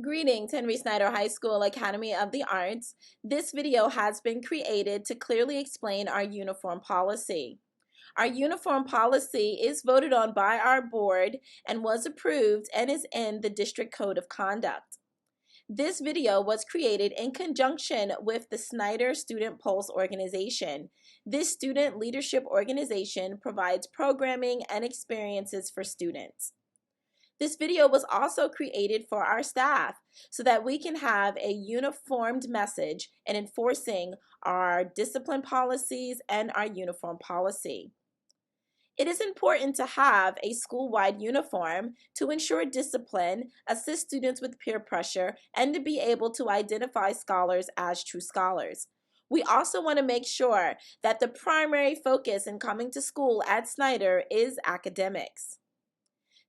Greetings, Henry Snyder High School Academy of the Arts. This video has been created to clearly explain our uniform policy. Our uniform policy is voted on by our board and was approved and is in the District Code of Conduct. This video was created in conjunction with the Snyder Student Pulse organization. This student leadership organization provides programming and experiences for students. This video was also created for our staff so that we can have a uniformed message in enforcing our discipline policies and our uniform policy. It is important to have a school-wide uniform to ensure discipline, assist students with peer pressure, and to be able to identify scholars as true scholars. We also want to make sure that the primary focus in coming to school at Snyder is academics.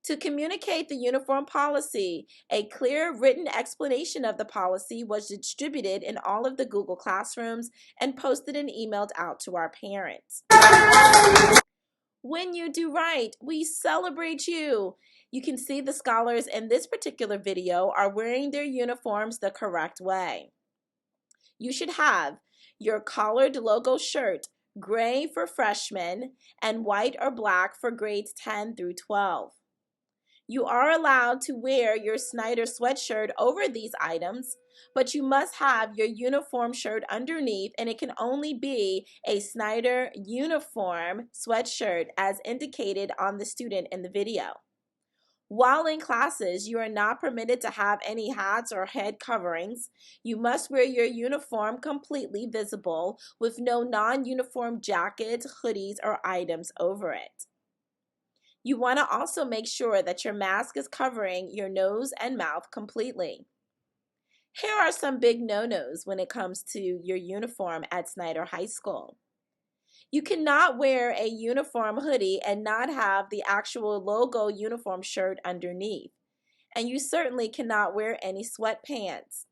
To communicate the uniform policy, a clear written explanation of the policy was distributed in all of the Google classrooms and posted and emailed out to our parents. When you do right, we celebrate you. You can see the scholars in this particular video are wearing their uniforms the correct way. You should have your collared logo shirt, gray for freshmen, and white or black for grades 10 through 12. You are allowed to wear your Snyder sweatshirt over these items, but you must have your uniform shirt underneath, and it can only be a Snyder uniform sweatshirt as indicated on the student in the video. While in classes, you are not permitted to have any hats or head coverings. You must wear your uniform completely visible with no non-uniform jackets, hoodies, or items over it. You want to also make sure that your mask is covering your nose and mouth completely. Here are some big no-nos when it comes to your uniform at Snyder High School. You cannot wear a uniform hoodie and not have the actual logo uniform shirt underneath. And you certainly cannot wear any sweatpants.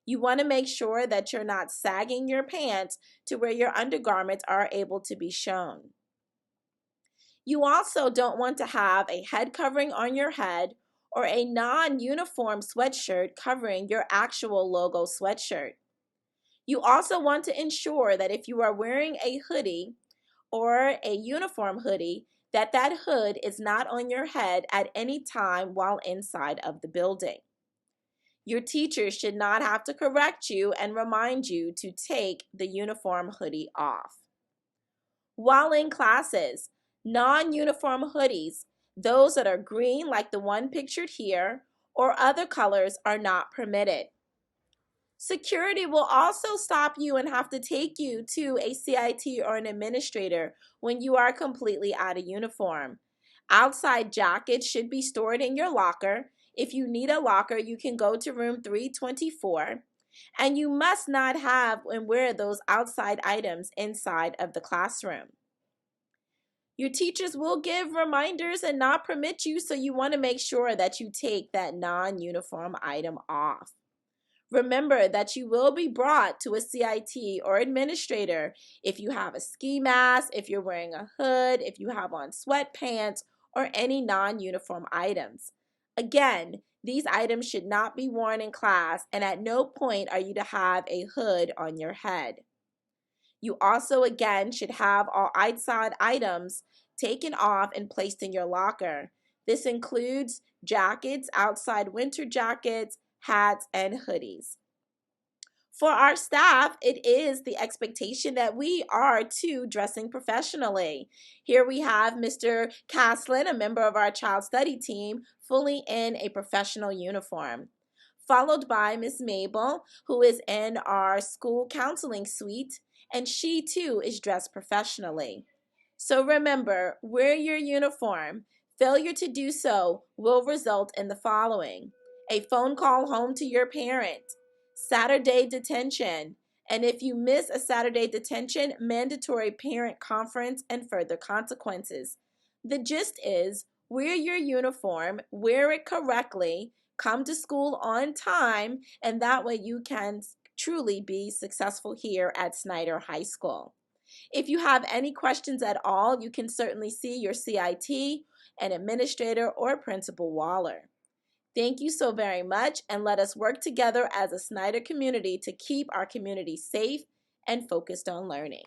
You want to make sure that you're not sagging your pants to where your undergarments are able to be shown. You also don't want to have a head covering on your head or a non-uniform sweatshirt covering your actual logo sweatshirt. You also want to ensure that if you are wearing a hoodie or a uniform hoodie, that hood is not on your head at any time while inside of the building. Your teachers should not have to correct you and remind you to take the uniform hoodie off. While in classes, non-uniform hoodies, those that are green like the one pictured here, or other colors are not permitted. Security will also stop you and have to take you to a CIT or an administrator when you are completely out of uniform. Outside jackets should be stored in your locker. If you need a locker, you can go to room 324. And you must not have and wear those outside items inside of the classroom. Your teachers will give reminders and not permit you, so you want to make sure that you take that non-uniform item off. Remember that you will be brought to a CIT or administrator if you have a ski mask, if you're wearing a hood, if you have on sweatpants, or any non-uniform items. Again, these items should not be worn in class, and at no point are you to have a hood on your head. You also, again, should have all outside items taken off and placed in your locker. This includes jackets, outside winter jackets, hats, and hoodies. For our staff, it is the expectation that we are too dressing professionally. Here we have Mr. Caslin, a member of our child study team, fully in a professional uniform, followed by Ms. Mabel, who is in our school counseling suite, and she too is dressed professionally. So remember, wear your uniform. Failure to do so will result in the following: a phone call home to your parent, Saturday detention, and if you miss a Saturday detention, mandatory parent conference and further consequences. The gist is, wear your uniform, wear it correctly, come to school on time, and that way you can truly be successful here at Snyder High School. If you have any questions at all, you can certainly see your CIT and Administrator or Principal Waller. Thank you so very much, and let us work together as a Snyder community to keep our community safe and focused on learning.